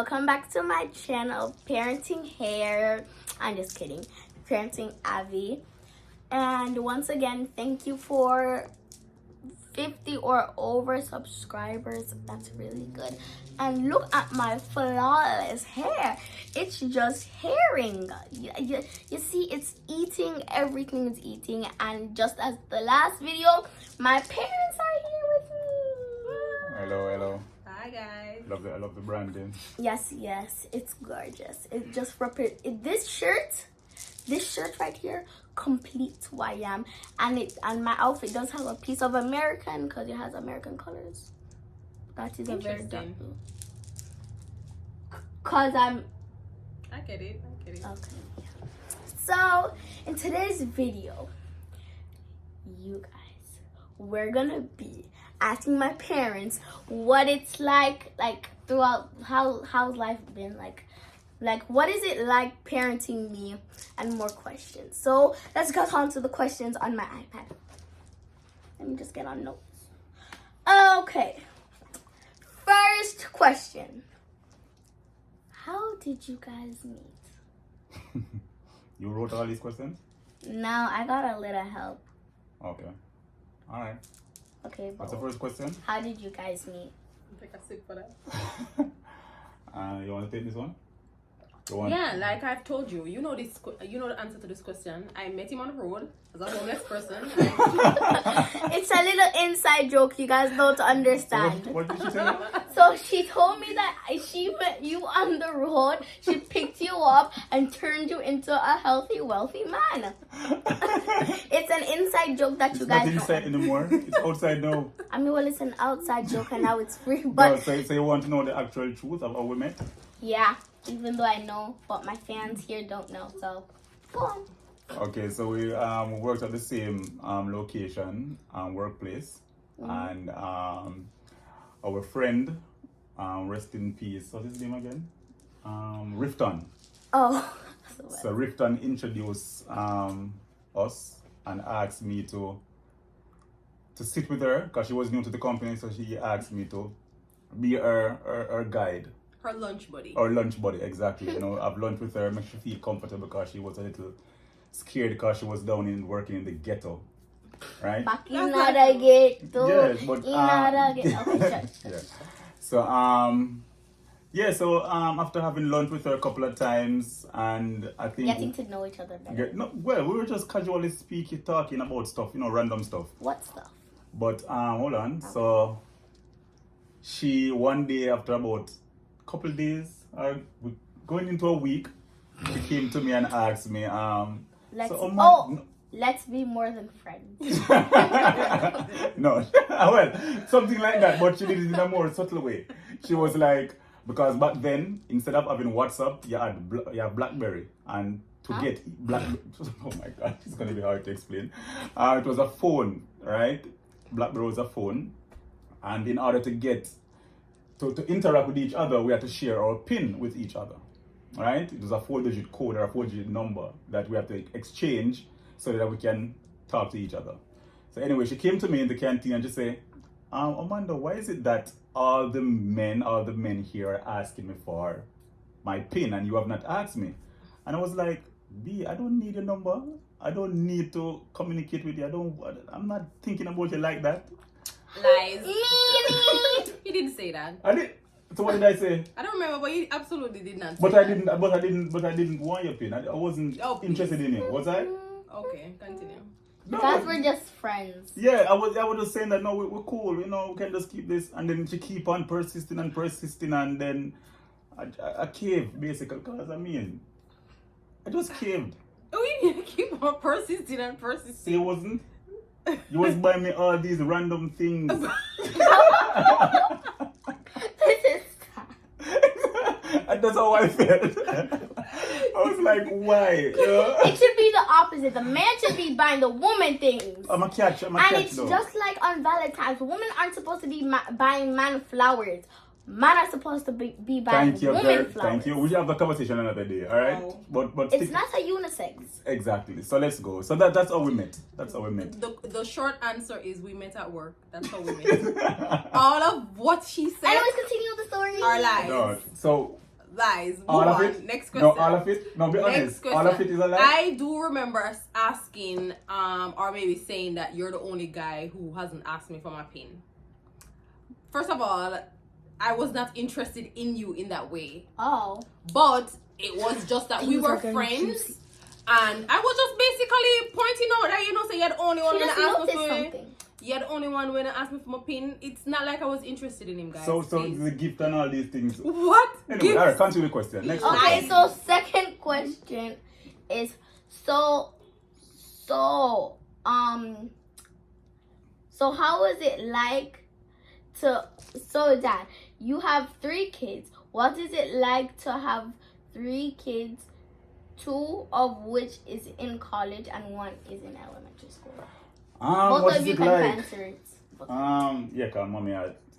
welcome back to my channel, Parenting Hair. I'm just kidding, Parenting Avi. And once again, thank you for 50 or over subscribers. That's really good. And look at my flawless hair. It's just herring. You see, it's eating, everything is eating. And just as the last video, my parents are here with me. Hello. Hi guys. I love the branding. Yes, it's gorgeous. It just this shirt right here completes who I am, and my outfit does have a piece of American because it has American colors. That is a very dark blue. Cause I get it. Okay. So in today's video, you guys, we're gonna be asking my parents what it's like throughout how's life been like what is it like parenting me, and more questions. So let's get on to the questions on my iPad. Let me just get on notes. Okay, first question: how did you guys meet? You wrote all these questions? No, I got a little help. Okay. All right. Okay, What's the first question? how did you guys meet? Take a sip for that. You want to take this one? Yeah, like I've told you, you know this. You know the answer to this question. I met him on the road as a homeless person. It's a little inside joke you guys don't understand. What did she say? So she told me that she met you on the road, she picked you up and turned you into a healthy, wealthy man. It's an inside joke that you guys It's not inside anymore. It's outside now. I mean, well, it's an outside joke and now it's free. But so you want to know the actual truth of how we met? yeah, even though I know, but my fans here don't know. So go on. Okay, so we worked at the same location, workplace, and our friend, rest in peace. What's his name again? Rifton. Oh. So Rifton introduced us and asked me to sit with her because she was new to the company. So she asked me to be her guide. Her lunch buddy. Or lunch buddy, exactly. You know, have lunch with her, make her feel comfortable because she was a little scared because she was working in the ghetto, right? Back in the ghetto. Yes, but Okay, yeah. So after having lunch with her a couple of times, and I think getting to know each other better. We were just casually talking about stuff, random stuff. What stuff? But hold on. So she one day after about couple days, going into a week, she came to me and asked me, let's be more than friends. No, well, something like that, but she did it in a more subtle way. She was like, because back then, instead of having WhatsApp, you had BlackBerry, and to get BlackBerry, oh my God, it's gonna be hard to explain. It was a phone, right? BlackBerry was a phone, and in order to get to interact with each other, we had to share our PIN with each other, right? It was a 4-digit code or a 4-digit number that we have to exchange so that we can talk to each other. So anyway, she came to me in the canteen and she said, Amanda, why is it that all the men here are asking me for my PIN and you have not asked me? And I was like, B, I don't need your number. I don't need to communicate with you. I'm not thinking about you like that. Lies. He didn't say that. I did. So what did I say? I don't remember, but he absolutely did not. But I didn't want your pin. I wasn't interested in it. Was I? Okay, continue. No. Guys, we're just friends. Yeah, I was just saying that no, we're cool. We can just keep this. And then she keep on persisting, and then I caved basically. Because I just caved. Oh, you need to keep on persisting. See, it wasn't. You was buying me all these random things. And that's how I felt. I was like, why? It should be the opposite. The man should be buying the woman things. I'm a catch. And it's just like on Valentine's. Women aren't supposed to be buying man flowers. Man are supposed to be buying women flowers. Thank you. We should have a conversation another day, all right? Oh. But it's not a unisex. Exactly. So let's go. So that's how we met. The short answer is we met at work. That's how we met. All of what she said. Anyways, continue the story. Are lies. No. So Lies. Move All of on. it? Next question. No, all of it? No, be Next honest. question. All of it is a lie? I do remember us asking, or maybe saying that you're the only guy who hasn't asked me for my pin. First of all, I was not interested in you in that way. Oh. But it was just that we Things were are very friends. juicy. And I was just basically pointing out that, you know, so you're the only one She when just I asked noticed me for something. You're the only one when I asked me for my pin. It's not like I was interested in him, guys. So please. the gift and all these things. What? Anyway, Gifts? alright, continue the question. Next Okay, question. so second question is so how is it like Dad, you have 3 kids. What is it like to have 3 kids, 2 of which is in college and 1 is in elementary school? Both What of is you it can like? answer it. Yeah, cause mommy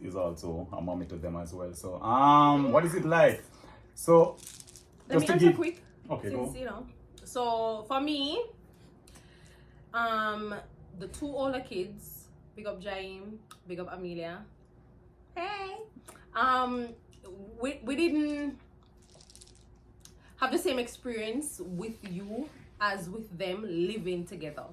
is also a mommy to them as well. So, what is it like? So, Let me just to answer give. quick. Okay, Since, go. you know. So, for me, the 2 older kids, big up Jaim, big up Amelia. Hey. We didn't have the same experience with you as with them living together.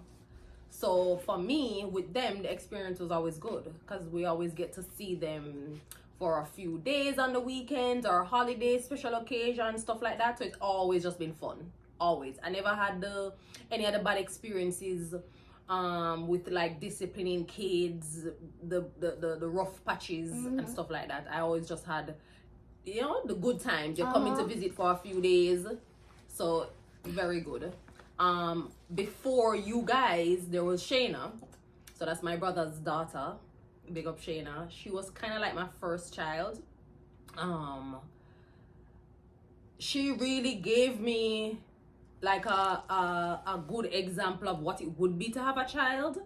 So for me, with them, the experience was always good because we always get to see them for a few days on the weekends or holidays, special occasions, stuff like that. So it's always just been fun. Always. I never had any other bad experiences with like disciplining kids, the rough patches and stuff like that. I always just had, you know, the good times. You're coming to visit for a few days. So very good. Before you guys, there was Shayna. So that's my brother's daughter. Big up Shayna. She was kind of like my first child. She really gave me like a good example of what it would be to have a child,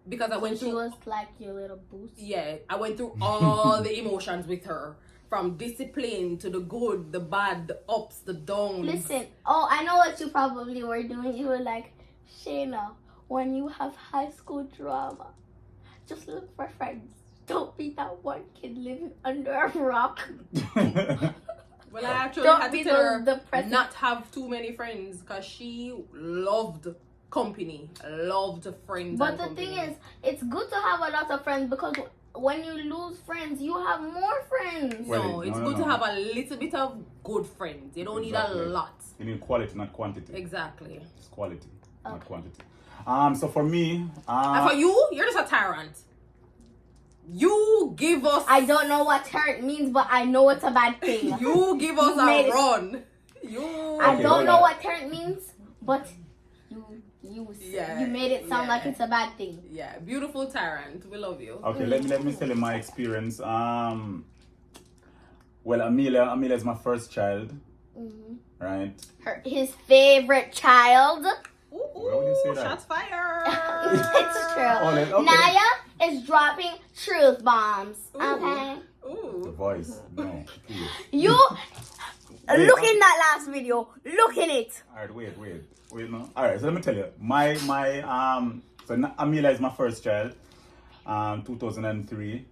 because I went through. She was like your little boost. Yeah, I went through all the emotions with her, from discipline to the good, the bad, the ups, the downs. Listen, I know what you probably were doing. You were like, Shayna, when you have high school drama, just look for friends. Don't be that one kid living under a rock. Well, I actually Don't had be to tell her depressing. not have too many friends because she loved company, loved friends. But and the company. thing is, it's good to have a lot of friends because when you lose friends, you have more friends. Well, No, it's no, good no. to have a little bit of good friends. You don't Exactly. need a lot. You need quality, not quantity. Exactly. It's quality, not Okay. quantity. So for me, And for you, you're just a tyrant. You give us. I don't know what tyrant means, but I know it's a bad thing. You give us You made a it. run. You. I Okay, don't hold know on. what tyrant means, but you Yeah, you made it sound yeah. like it's a bad thing. Yeah, beautiful tyrant. We love you. okay, let me tell you my experience. Well, Amelia is my first child, right? His favorite child. Ooh, Why would you say that? shots fired. It's true. Okay. Naya is dropping truth bombs. Ooh. Okay. The Ooh. voice, no, please. You look in that last video. Look in it. All right, wait, no. All right, so let me tell you, so Amelia is my first child, 2003.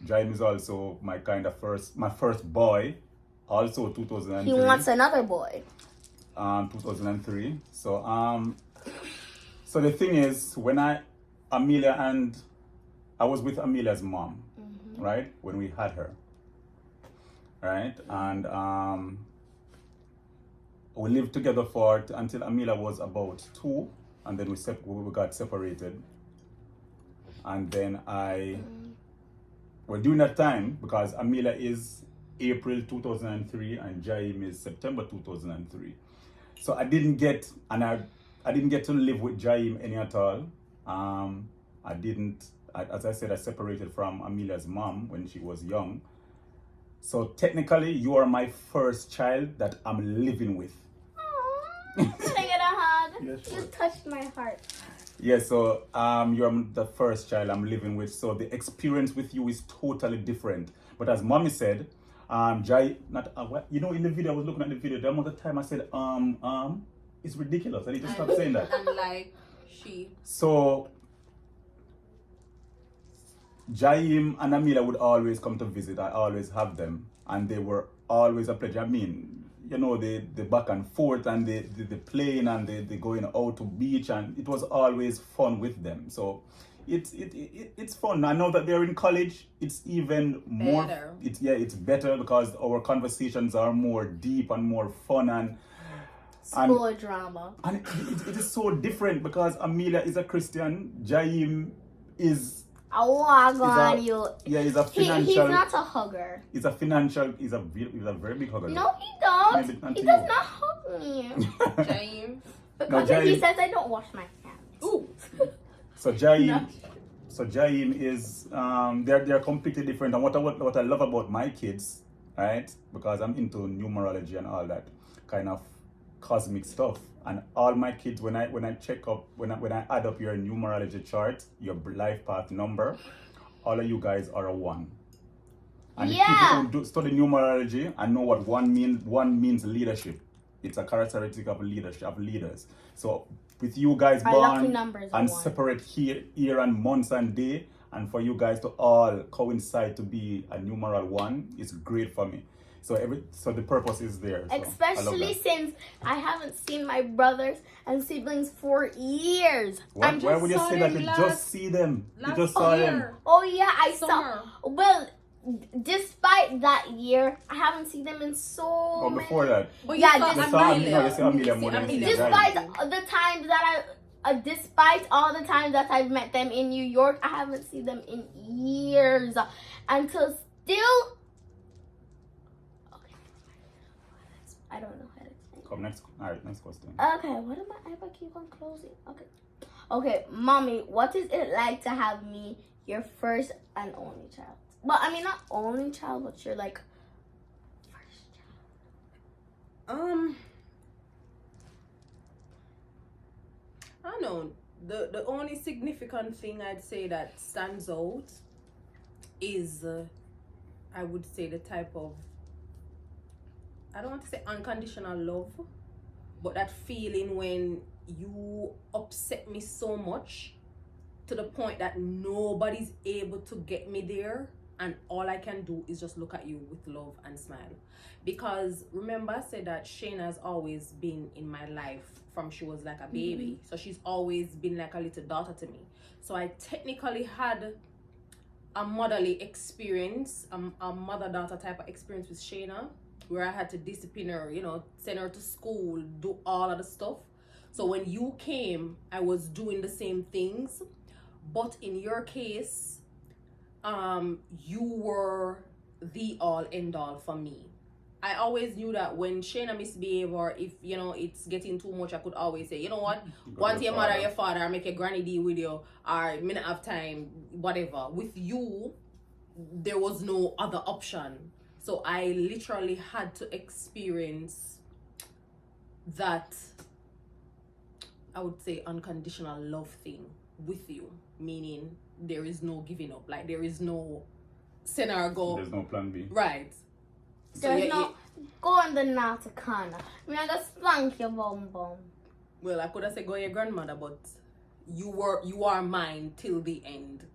Jaime is also my first boy, also 2003. He wants another boy. 2003. So so the thing is, when I was with Amelia's mom, right, when we had her, right, and we lived together until Amelia was about 2, and then we got separated, and then during that time, because Amelia is April 2003 and Jaime is September 2003. So I didn't get to live with Jaime any at all. As I said, I separated from Amelia's mom when she was young. So technically, you are my first child that I'm living with. Can I get a hug? Yes, sure. You touched my heart. Yeah, so you're the first child I'm living with. So the experience with you is totally different. But as mommy said, in the video, I was looking at the video, the amount of time I said, it's ridiculous. I need to stop saying that. And like she. So, Jaim and Amelia would always come to visit. I always have them. And they were always a pleasure. I mean, you know, the back and forth and the playing and the going out to beach, and it was always fun with them. So it's fun. I know that they're in college. It's even more. Better. It's better because our conversations are more deep and more fun and School drama. and it is so different because Amelia is a Christian. Jaim is I want to go on you. he's a He's financial. not a hugger. He's a very big hugger. No, he don't. Maybe not He to does you. not hug me. James. Because Jaim- he says I don't wash my hands. Ooh. So Jaim, No. so Jaim is they're completely different. And what I love about my kids, right? Because I'm into numerology and all that kind of cosmic stuff. And all my kids, when I check up, when I add up your numerology chart, your life path number, all of you guys are a 1. And Yeah. if people who study numerology and know what 1 means leadership. It's a characteristic of leadership of leaders. So with you guys Our lucky born numbers are and 1. separate year and months and day, and for you guys to all coincide to be a numeral 1 is great for me. So the purpose is there. So I love Especially that. since I haven't seen my brothers and siblings for years. Why just would you saw say that? them You last- just see them. You last just saw them. year. Oh yeah, I Summer. saw. Well, despite that year, I haven't seen them in so Oh, many. before that. But Yeah, you saw just- Amelia. No, you saw Amelia You more see than Amelia. you see Despite Right. the times that despite all the times that I've met them in New York, I haven't seen them in years. Until still, okay, I don't know how to explain. Come next. All right, next question. Okay, what am I keep on closing? Okay, mommy, what is it like to have me, your first and only child? Well, I mean not only child, but you're like first child. I don't know. The only significant thing I'd say that stands out is, I would say, the type of, I don't want to say unconditional love, but that feeling when you upset me so much to the point that nobody's able to get me there, and all I can do is just look at you with love and smile. Because remember, I said that Shayna has always been in my life from she was like a baby. So she's always been like a little daughter to me. So I technically had a motherly experience, a mother-daughter type of experience with Shayna, where I had to discipline her, you know, send her to school, do all of the stuff. So when you came, I was doing the same things. But in your case, you were the all end all for me. I always knew that when Shayna misbehave, or if, you know, it's getting too much, I could always say, you know what, go to your mother or your father, or make a granny deal with you, or me not have time, whatever. With you, there was no other option. So I literally had to experience that, I would say, unconditional love thing with you, meaning there is no giving up, like there is no scenario. There's no plan B. Right. There's no go on the naughty corner. I'm gonna spank your bum bum. Well, I could have said go your grandmother, but you are mine till the end.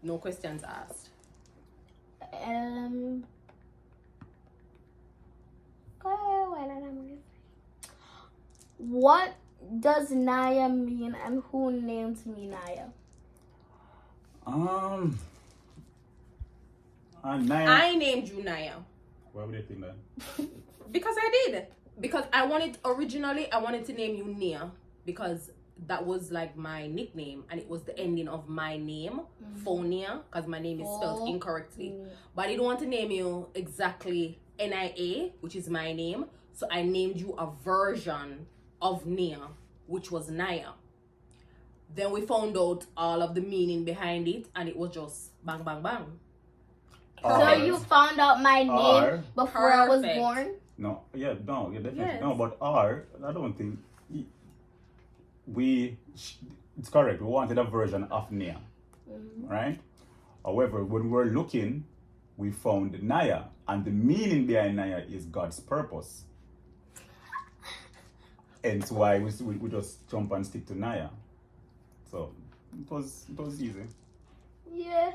No questions asked. What does Naya mean, and who named me Naya? Naya. I named you Naya. Why would you think that? Because I did. Because I wanted to name you Nia, because that was like my nickname, and it was the ending of my name, Phonia, because my name is spelled incorrectly. But I didn't want to name you exactly Nia, which is my name, so I named you a version of Nia, which was Naya. Then we found out all of the meaning behind it, and it was just bang bang bang. So you found out my name R. before I was Perfect. born? No, definitely. Yes. No, but I don't think it's correct. We wanted a version of Nia, right? However, when we were looking, we found Naya, and the meaning behind Naya is God's purpose. And that's why we just jump and stick to Naya. So it was easy. Yeah.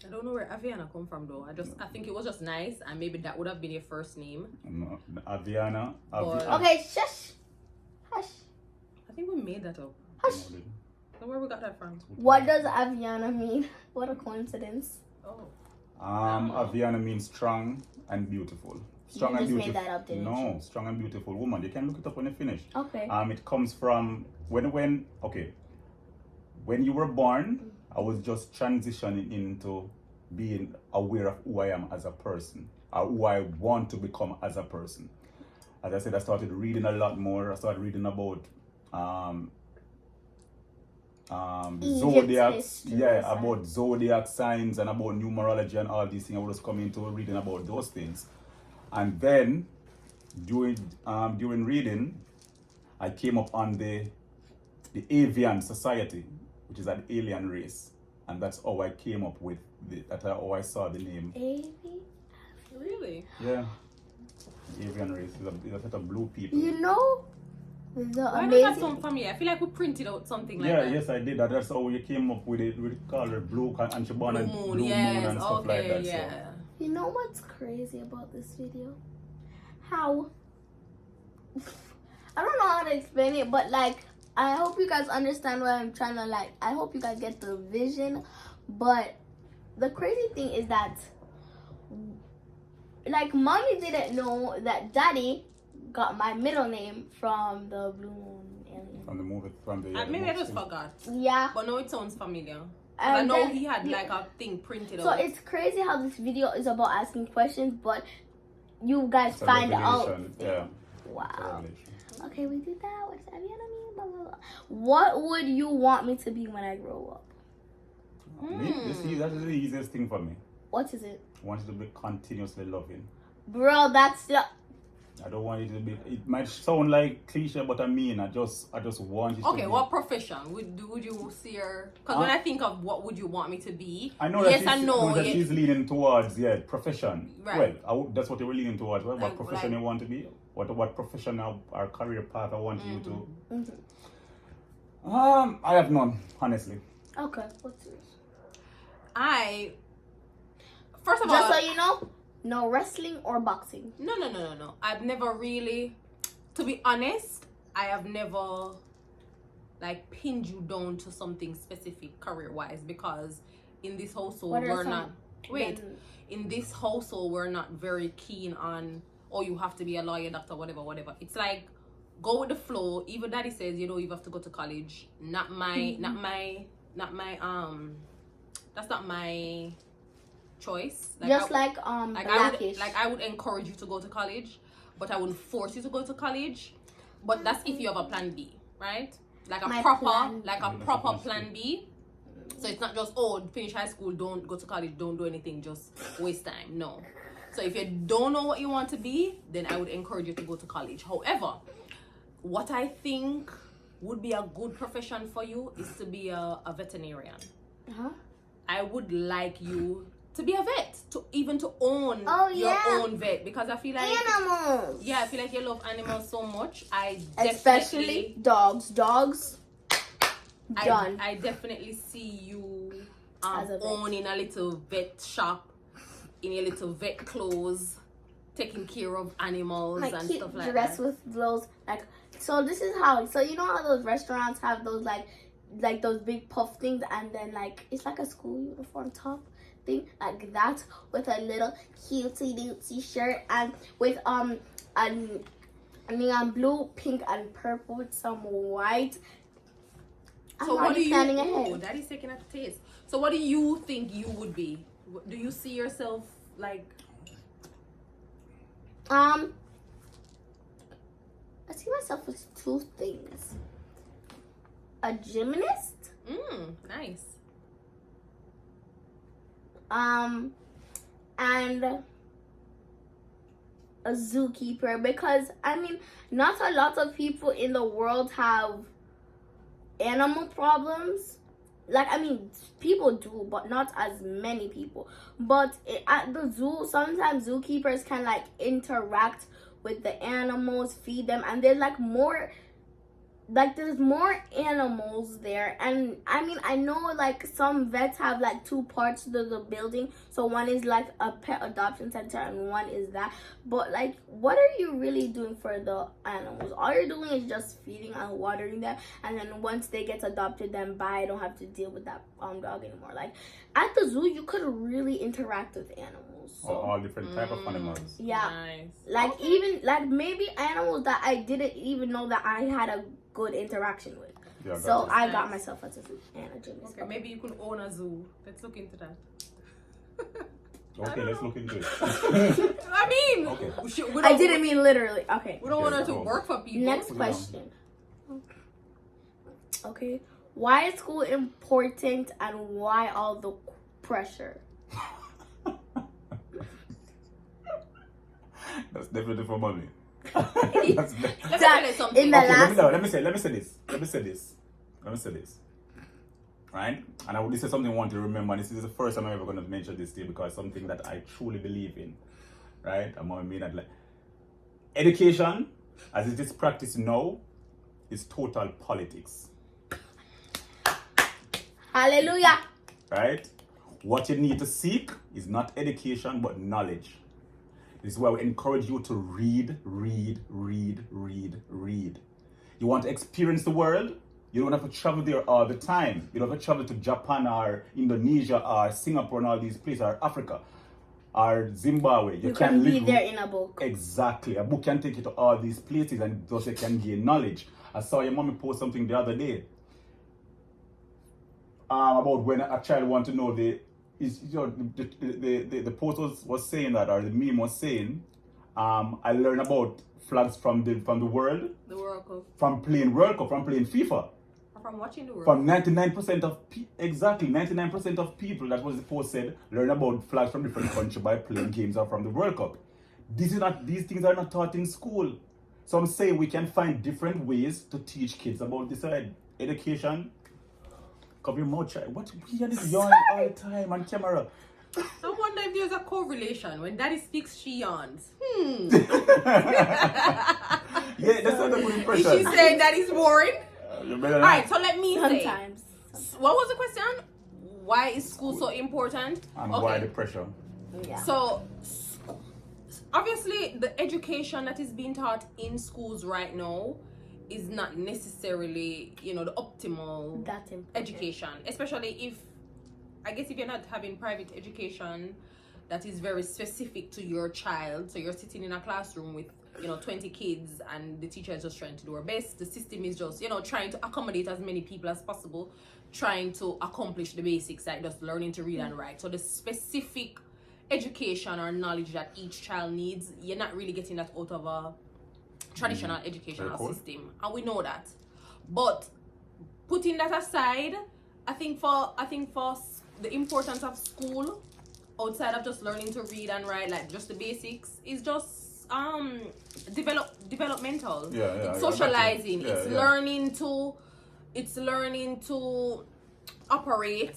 I don't know where Aviana come from though. I think it was just nice, and maybe that would have been your first name. No, Aviana. Okay, shush. Hush. I think we made that up. Hush. So where we got that from? What does Aviana mean? What a coincidence. Oh. Aviana means strong and beautiful. Strong You and just made beautiful. that up, didn't No, you? strong and beautiful woman. You can look it up when you finish. Okay. It comes from when you were born, I was just transitioning into being aware of who I am as a person, or who I want to become as a person. As I said, I started reading a lot more. I started reading about zodiacs, about zodiac signs and about numerology and all these things. I was coming to reading about those things, and then during reading, I came up on the avian society, which is an alien race, and that's how I came up with that's how I saw the name. Really? Yeah, avian race is a set of blue people. You know the Why does that sound familiar? I feel like we printed out something like that. Yes, I did that. That's how you came up with it. We call it blue, and she born Blue and moon, blue moon and stuff like that. yeah. So. You know what's crazy about this video? How I don't know how to explain it, but like I hope you guys understand what I'm trying to like. I hope you guys get the vision. But the crazy thing is that like mommy didn't know that daddy got my middle name from the Blue Moon alien. From the movie, Maybe I just forgot. Yeah. But no, it sounds familiar. I And know then- he had like a thing printed So out. it's crazy how this video is about asking questions, but you guys It's a find out. revelation. Yeah. It's a Wow. revelation. Okay, we did that. What does Aviana mean? Blah, blah, blah. What would you want me to be when I grow up? Me? You see, that is the easiest thing for me. What is it? I want you to be continuously loving. Bro, that's the... I don't want you to be. It might sound like cliche, but I mean, I just want you to. Okay, be, what profession would you see her? Because when I think of what would you want me to be, I know yes that and no. that she's leaning towards profession. Right. Well, that's what you were leaning towards. What Like- profession like- you want to be? What profession or career path I want you to? Mhm. I have none, honestly. Okay, what's yours? First of all, Just so you know, no wrestling or boxing. No. I've never really, to be honest, I have never like pinned you down to something specific career-wise, because in this household What are we're some- not. Wait, Then- in this household we're not very keen on. Oh, you have to be a lawyer, doctor, whatever. It's like go with the flow. Even daddy says, you have to go to college. Not my. That's not my choice. Just I Blackish. would encourage you to go to college, but I wouldn't force you to go to college. But that's if you have a plan B, right? Like a My proper plan. plan B. So it's not just finish high school, don't go to college, don't do anything, just waste time. No. So if you don't know what you want to be, then I would encourage you to go to college. However, what I think would be a good profession for you is to be a veterinarian. Huh? I would like you to be a vet, to own your own vet, because I feel like Animals. yeah, I feel like you love animals so much. Especially dogs. Dogs. Done. I definitely see you As a vet. owning a little vet shop in your little vet clothes, taking care of animals Like and keep stuff like dressed that. with those like. So this is how. So you know how those restaurants have those like those big puff things, and then like it's like a school uniform top thing, like that, with a little cutesy dootsy shirt, and with neon blue, pink, and purple with some white. So what do you? planning Oh, ahead. Daddy's taking a taste. So what do you think you would be? Do you see yourself like? I see myself as two things: a gymnast, Nice. and a zookeeper, because I mean, not a lot of people in the world have animal problems. Like, I mean, people do, but not as many people. But at the zoo, sometimes zookeepers can like interact with the animals, feed them, and they're like more like there's more animals there, and I mean I know like some vets have like two parts to the building, so one is like a pet adoption center and one is that, but like what are you really doing for the animals? All you're doing is just feeding and watering them, and then once they get adopted, then bye, I don't have to deal with that dog anymore. Like at the zoo you could really interact with animals, so All different type of animals. yeah. Nice. Like even like maybe animals that I didn't even know that I had a good interaction with. Yeah, So gotcha. I got myself a zoo and a gym. Okay, maybe you could own a zoo. Let's look into that. Okay, let's look into it. I mean, Okay. we I don't- didn't mean literally. Okay. We don't want her to Okay, work for people. Next question. Okay. Why is school important and why all the pressure? That's definitely for mommy. Let me tell you something. In the Okay, last let me say this. Right? And this is something I want to remember. And this is the first time I'm ever going to mention this to you because it's something that I truly believe in. Right? And I mean that like education, as it is practiced now, is total politics. Hallelujah. Right? What you need to seek is not education but knowledge. This is why we encourage you to read. You want to experience the world? You don't have to travel there all the time. You don't have to travel to Japan or Indonesia or Singapore and all these places, or Africa or Zimbabwe. You can be there in a book. Exactly. A book can take you to all these places and thus you can gain knowledge. I saw your mommy post something the other day about when a child wants to know the post was saying that, or the meme was saying, I learned about flags from the world, The World Cup. from playing World Cup, from playing FIFA, Or from watching the World from 99% of 99% of people, that was the post said, learn about flags from different countries by playing games or from the World Cup. These things are not taught in school. So I'm saying we can find different ways to teach kids about this education. Cover your mouth, child. What? We hear this yawn all the time on camera. I wonder if there's a correlation. When daddy speaks, she yawns. Yeah, that's not a good Is impression. she saying that is boring? You better not. Alright, so let me say. Sometimes. What was the question? Why is school so important? And why the pressure? Yeah. So, obviously, the education that is being taught in schools right now is not necessarily, the optimal That's important. education. Especially if you're not having private education that is very specific to your child. So you're sitting in a classroom with 20 kids and the teacher is just trying to do her best. The system is just trying to accommodate as many people as possible, trying to accomplish the basics, like just learning to read and write. So the specific education or knowledge that each child needs, you're not really getting that out of a traditional educational Very cool. system, and we know that. But putting that aside, I think for the importance of school, outside of just learning to read and write, like just the basics, is just developmental. Yeah, It's I got socializing. you. Yeah, It's learning to operate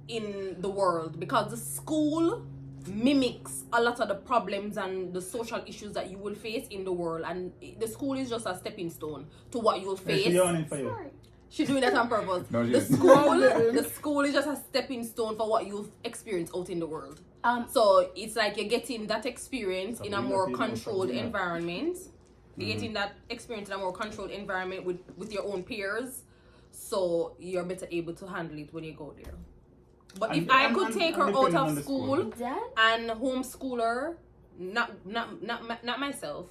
in the world, because the school mimics a lot of the problems and the social issues that you will face in the world, and the school is just a stepping stone to what you'll face. She's yawning for you. Sorry. She's doing that on purpose. No, she the isn't. school is just a stepping stone for what you'll experience out in the world. Um, So it's like you're getting that experience in a Sabrina, more Sabrina, controlled Sabrina. environment. You're getting that experience in a more controlled environment with your own peers. So you're better able to handle it when you go there. But if I could take her out depending on of the school Dad? and homeschool her, not myself,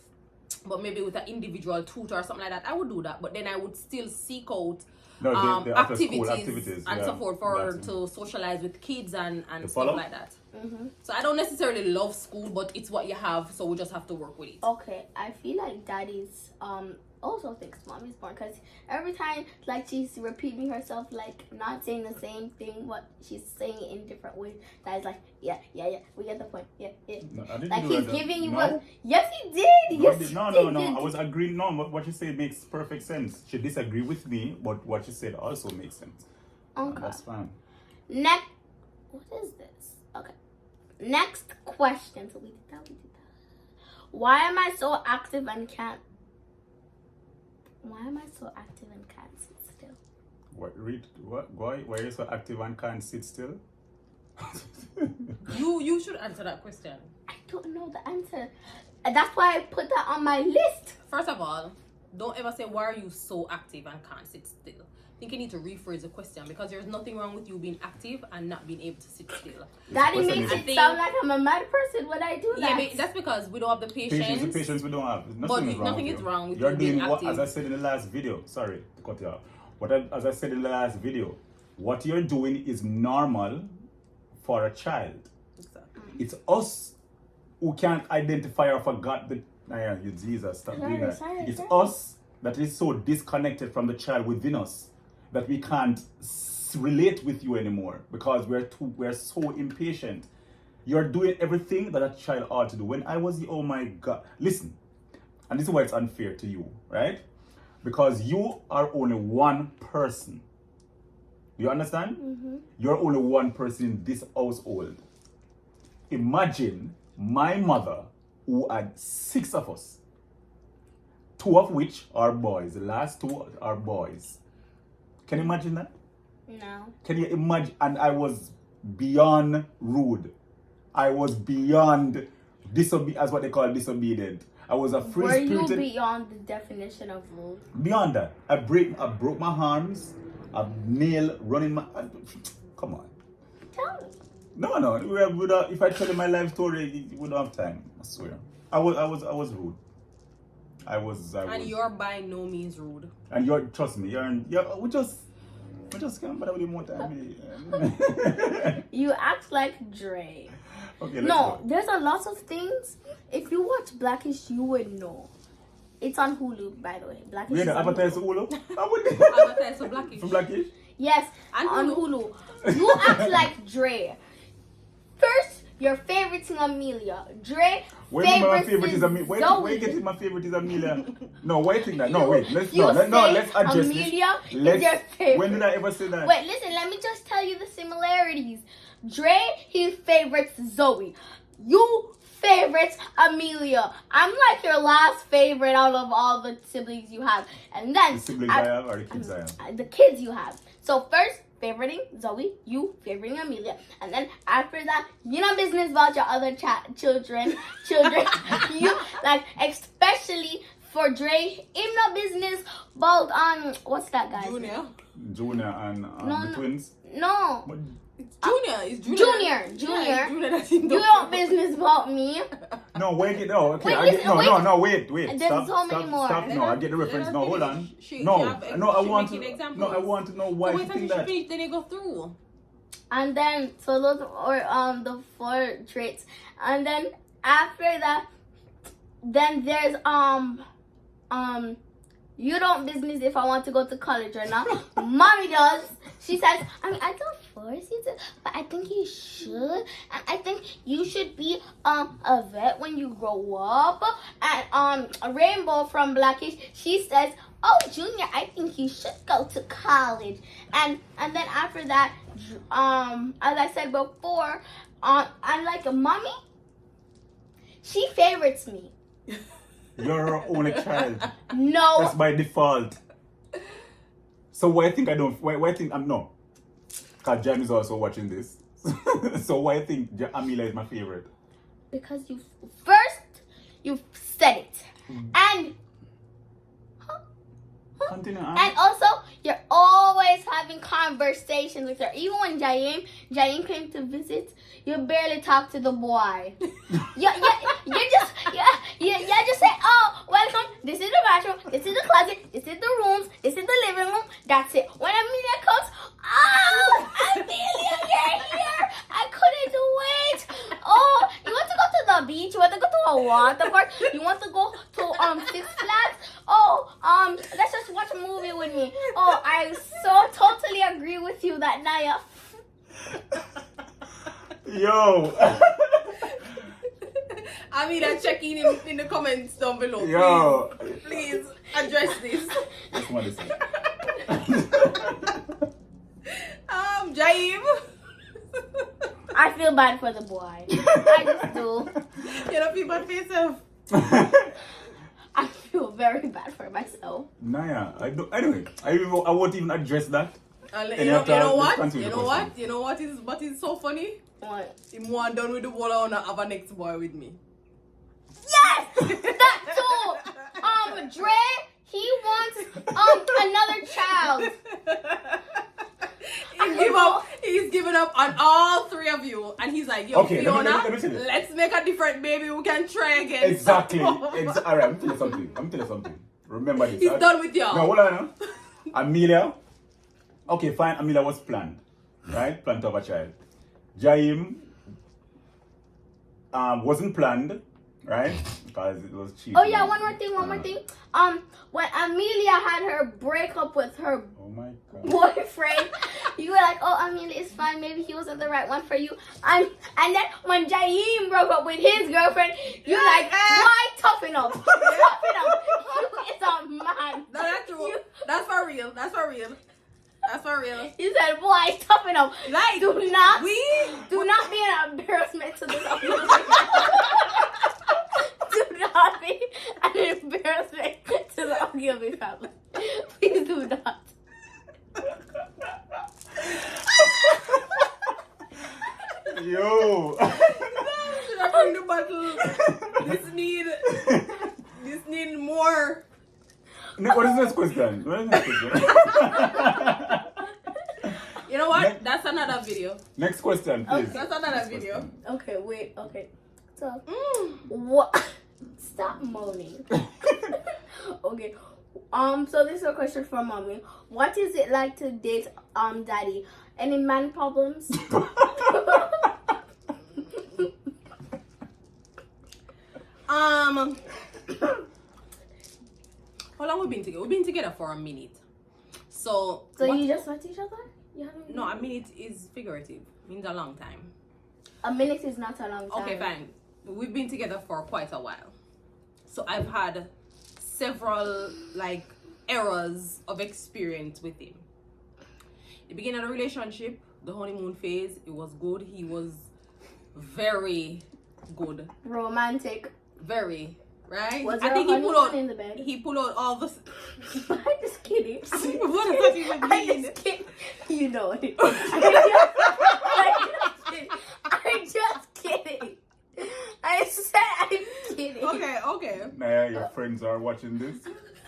but maybe with an individual tutor or something like that, I would do that. But then I would still seek out No, the after school activities and yeah. support for her That's- to socialize with kids and You stuff follow? like that. So I don't necessarily love school, but it's what you have, so we just have to work with it. Okay, I feel like daddy's also thinks mommy's born, because every time like she's repeating herself, like not saying the same thing, but she's saying it in different ways. Daddy's like, yeah, we get the point. Yeah. No, I didn't Like do he's that. giving you No. what? Yes, he did. Yes, he No. did. I was agreeing. No, what you say makes perfect sense. She disagree with me, but what she said also makes sense. Okay. That's fine. Next, what is this? Okay. Next question. So we did that. Why am I so active and can't Why am I so active and can't sit still? What? Read what? Why are you so active and can't sit still? You should answer that question. I don't know the answer. And that's why I put that on my list. First of all, don't ever say why are you so active and can't sit still. I think you need to rephrase the question because there's nothing wrong with you being active and not being able to sit still. Daddy makes question it sound like I'm a mad person when I do that. Yeah, but that's because we don't have the patience. The patience we don't have. Nothing is wrong with You're you doing being what, active. as I said in the last video. Sorry to cut you off. As I said in the last video, what you're doing is normal for a child. Exactly. It's us who can't identify or forgot the. You Jesus, stop doing that. It's us that is so disconnected from the child within us that we can't relate with you anymore because we're so impatient. You're doing everything that a child ought to do. When I was, oh my God, listen, and this is why it's unfair to you, right? Because you are only one person. Do you understand? Mm-hmm. You're only one person in this household. Imagine my mother who had 6 of us, 2 of which are boys. The last 2 are boys. Can you imagine that? No. Can you imagine? And I was beyond rude. I was beyond as what they call disobedient. I was a free Were you spirited. beyond the definition of rude? Beyond that, I broke my arms, a nail running my. Come on. Tell me. No. If I tell you my life story, we don't have time. I swear. I was rude. I was. And you're by no means rude. And trust me, we just can't bother with you more time. You act like Dre. Okay, let's No, go. there's a lot of things. If you watch Blackish, you would know. It's on Hulu, by the way. Blackish. We is on advertise Hulu. Hulu. I would. Advertise for Blackish. For Blackish. Yes, And on Hulu. Hulu. You act like Dre. First, your favorite is Amelia. Dre. Wait, my favorite is Amelia. Wait, getting my favorite is Amelia. No, wait, that. No, wait. Let's address Amelia this. is your favorite. When did I ever say that? Wait, listen. Let me just tell you the similarities. Dre, his favorites Zoe. You favorites Amelia. I'm like your last favorite out of all the siblings you have, and then The siblings I have or the kids I have? The kids you have. So first, favoriting Zoe, you favoriting Amelia, and then after that, you know business about your other children. You like especially for Dre, him no business about what's that guy? Junior And No, the twins. No. What? It's Junior. Junior. Yeah, Junior that he You don't business about me. No, wait. No, okay. Wait, listen, Wait. There's so many more. Stop. No, I get the reference. No, hold on. I want to know why you think that. Then you go through. And then so those are the 4 traits. And then after that, then there's you don't business if I want to go to college or not. Mommy does. She says, I don't force you to, but I think you should. And I think you should be a vet when you grow up. And Rainbow from Blackish, she says, oh Junior, I think you should go to college. And then after that, as I said before, I'm like a mommy. She favorites me. You're her only child. No. That's by default. So why I think I don't? Why I think I'm no? Because Jan is also watching this. So why I think Amelia is my favorite? Because you've said it, and Continue. and also you're always having conversations with her. Even when Jaim came to visit, you barely talk to the boy. you just say, oh, welcome. This is the bathroom. This is the closet. This is the rooms. This is the living room. That's it. When Amelia comes, oh, Amelia, you're here. I couldn't wait. Oh, you want to go to the beach? You want to go to a water park? You want to go to Six Flags? Oh, let's just watch a movie with me. Oh, I so totally agree with you that Naya. Yo. I mean, I'm checking in the comments down below. Yo. Please address this. That's what it said. Jaim. I feel bad for the boy. I just do. You don't feel bad for yourself. I feel very bad for myself. Naya, I don't. Anyway, I won't even address that. And Any you know other- let's what? continue You the know question. what? You know what is so funny? What? I'm more done with the wall. I wanna have a next boy with me. Yes! That too! Dre, he wants another child. He's given up on all three of you, and he's like, "Yo, Okay, Fiona, let me tell you. let's make a different baby. We can try again." Exactly. All right, I'm telling you something. Remember this. He's done with y'all. No, hold on. Now. Amelia. Okay, fine. Amelia was planned, right? Planned to have a child. Jaim wasn't planned, right? Because it was cheap. Oh yeah, one more thing. When Amelia had her breakup with her Oh my god. boyfriend, you were like, "Oh, Amelia, it's fine. Maybe he wasn't the right one for you." And then when Jaim broke up with his girlfriend, you're like, "Why toughen up? Toughen up. You is a man." No, that's true. That's for real. That's for real. That's for real. You said, "Boy, toughen up. Like, Do not we be an embarrassment to this ugly." Do not be an embarrassment to the Ogilvy family. Please do not. Yo. should I bring the bottle? This need more. What is the next question? You know what? Next- That's another video. Next question, please. That's another video. Okay, wait. Okay. So, what? Stop moaning. Okay. So this is a question from mommy. What is it like to date daddy? Any man problems? How long we been together? We've been together for a minute. So You just met each other? You haven't? no, a minute is figurative. Means a long time. A minute is not a long time. Okay, fine. We've been together for quite a while. So I've had several like eras of experience with him. The beginning of the relationship, the honeymoon phase, it was good. He was very good. Romantic. Very, right? Was I there think a he pulled honeymoon out in the bed? he pulled out all the I'm just kidding. what does that even I'm mean? just kidding. You know it. I'm just kidding. I said I'm kidding. Okay. Naya, your friends are watching this,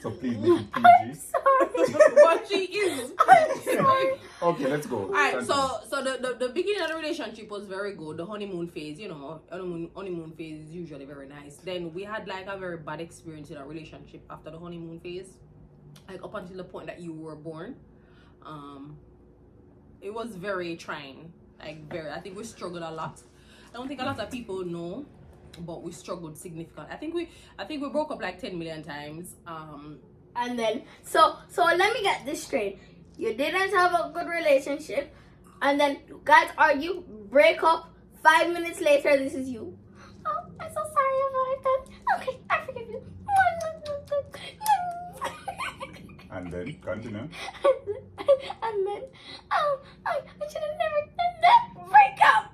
so please make it I'm PG. sorry. But she is. I'm sorry. Okay, let's go. Alright, Continue. so the beginning of the relationship was very good. The honeymoon phase, you know, honeymoon phase is usually very nice. Then we had like a very bad experience in our relationship after the honeymoon phase, like up until the point that you were born. It was very trying, like very. I think we struggled a lot. I don't think a lot of people know, but we struggled significantly. I think we broke up like 10 million times. And then, so let me get this straight. You didn't have a good relationship, and then you guys argue, break up. 5 minutes later, this is you. Oh, I'm so sorry about it. Okay, I forgive you. And then, continue. And then, oh, I should have never done that. Break up.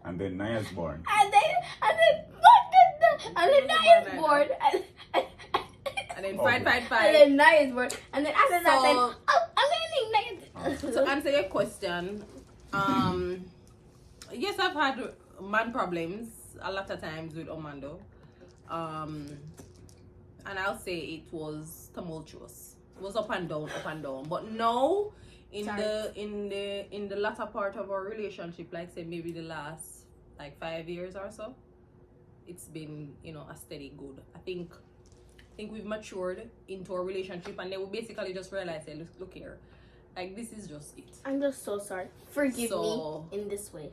And then Naya's born. And then Naya's born. And then Okay. fight. And then Naya's born. And then after that, then, So- I'm leaving Naya. To answer your question, yes, I've had man problems a lot of times with Omando, and I'll say it was tumultuous. It was up and down. But now, in the latter part of our relationship, like say maybe the last like 5 years or so, it's been a steady good. I think we've matured into a relationship, and then we basically just realized, hey, look here. Like, this is just it. I'm just so sorry. Forgive So- me in this way.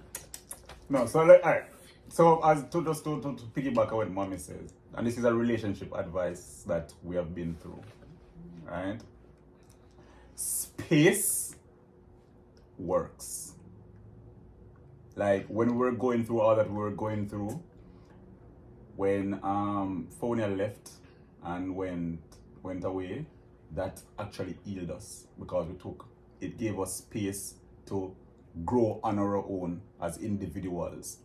No, so alright. So as to piggyback on what mommy says, and this is a relationship advice that we have been through, right? Space works. Like when we were going through all that we were going through, when Fonia left and went away, that actually healed us because it gave us space to grow on our own as individuals.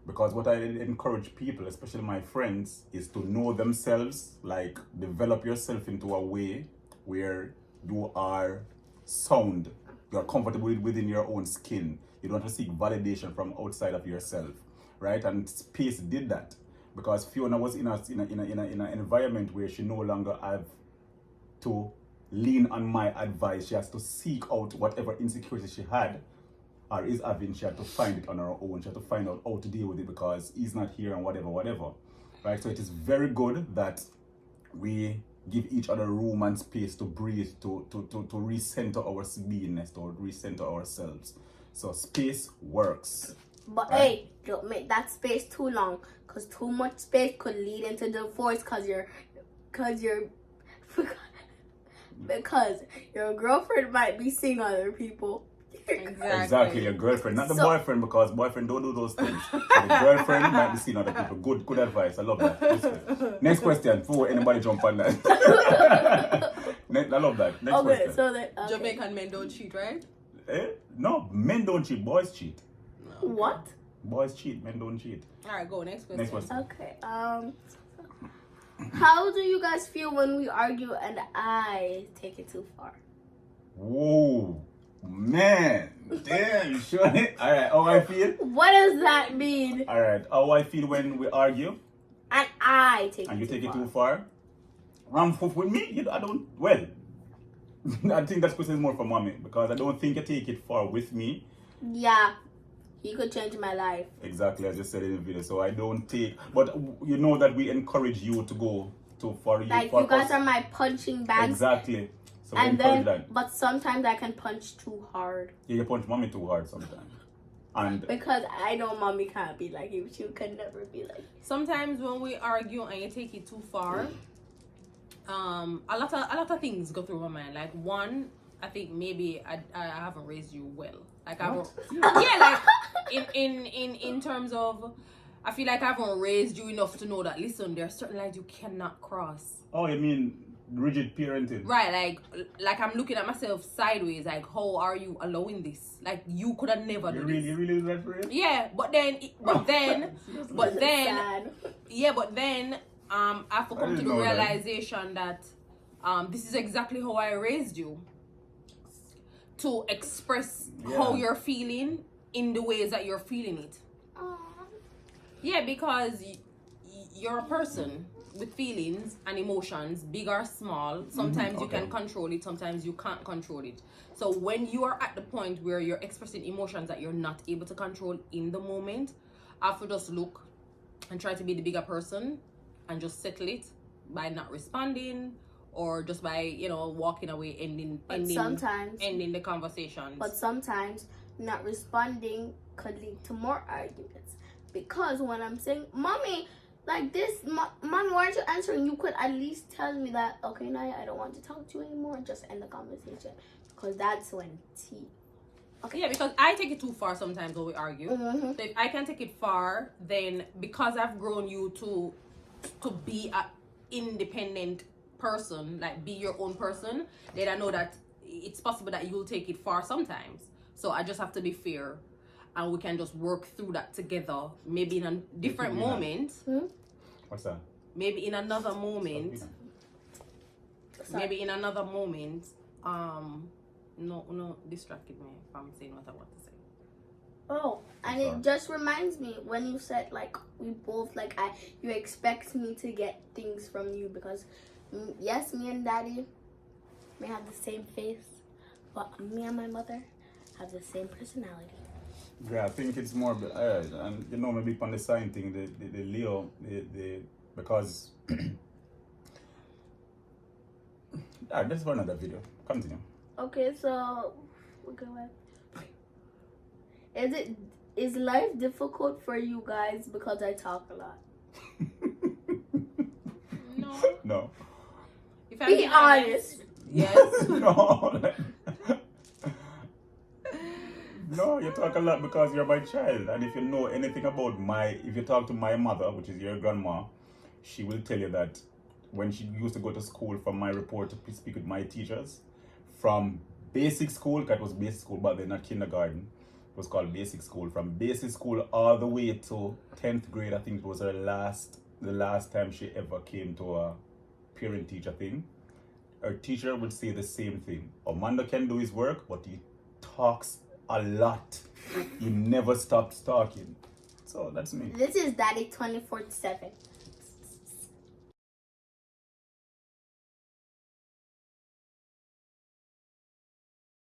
Because what I encourage people, especially my friends, is to know themselves, like develop yourself into a way where you are sound, you are comfortable within your own skin. You don't have to seek validation from outside of yourself, right? And Space did that because Fiona was in an environment where she no longer have to lean on my advice. She has to seek out whatever insecurity she had or is having. She had to find it on her own. She had to find out how to deal with it because he's not here and whatever, right? So it is very good that we give each other room and space to breathe, to recenter our beingness, to recenter ourselves. So space works. But right? hey, don't make that space too long, because too much space could lead into divorce because your girlfriend might be seeing other people. Exactly, your girlfriend, not the boyfriend, because boyfriend don't do those things. So the girlfriend might be seeing other people. Good advice. I love that. Next question before anybody jump on that. I love that. Next question. So Jamaican men don't cheat, right? No, men don't cheat. Boys cheat. No. What? Boys cheat. Men don't cheat. All right, go next question. Next question. Okay. How do you guys feel when we argue and I take it too far? Whoa. Man, damn, you sure? All right, how I feel? What does that mean? All right, how I feel when we argue And I take and it you too take it far. too far? With me, I don't. Well, I think that question is more for mommy because I don't think you take it far with me. Yeah, he could change my life. Exactly, as you said in the video. So I don't take, but you know that we encourage you to go too far. Like for you guys us. are my punching bags. Exactly. So we And encourage then, that. but sometimes I can punch too hard. Yeah, you punch mommy too hard sometimes. And Because I know mommy can't be like you. She can never be like you. Sometimes when we argue and you take it too far, a lot of things go through my mind. Like one, I think maybe I haven't raised you well. Like I haven't, yeah, like in terms of, I feel like I haven't raised you enough to know that listen, there are certain lines you cannot cross. oh, you mean rigid parenting? Right, like I'm looking at myself sideways. Like, how are you allowing this? Like you could have never done this. You really do that for you? Yeah, but then, Sad. yeah, but then I have to I come to didn't the know that. realization that this is exactly how I raised you. To express how you're feeling in the ways that you're feeling it. Yeah, because you're a person with feelings and emotions, big or small. Sometimes you can control it, sometimes you can't control it. So when you are at the point where you're expressing emotions that you're not able to control in the moment, I have to just look and try to be the bigger person and just settle it by not responding or just by, walking away, ending the conversations. But sometimes not responding could lead to more arguments. Because when I'm saying, Mommy, like this, Mommy, why aren't you answering? You could at least tell me that, okay, Naya, I don't want to talk to you anymore. Just end the conversation. Because that's when tea. Okay. Yeah, because I take it too far sometimes when we argue. Mm-hmm. So if I can take it far, then because I've grown you to be an independent person, like be your own person, then I know that it's possible that you'll take it far sometimes. So I just have to be fair, and we can just work through that together. Maybe in a different moment. What's that? Maybe in another moment. Maybe in another moment. No, distracted me from saying what I want to say. Oh, and it just reminds me when you said like we both you expect me to get things from you because yes, me and Daddy may have the same face, but me and my mother have the same personality. Yeah, I think it's more, and maybe on the sign thing, the Leo, because that's for another video. Continue. Okay, so is life difficult for you guys because I talk a lot? No. No. If I'm Be being honest. Yes. No. No, you talk a lot because you're my child. And if you know anything about if you talk to my mother, which is your grandma, she will tell you that when she used to go to school from my report to speak with my teachers, from basic school, that was basic school, but then not kindergarten, was called basic school. From basic school all the way to 10th grade, I think it was the last time she ever came to a parent-teacher thing. Her teacher would say the same thing. Amanda can do his work, but he talks a lot. He never stops talking. So that's me. This is Daddy 24/7.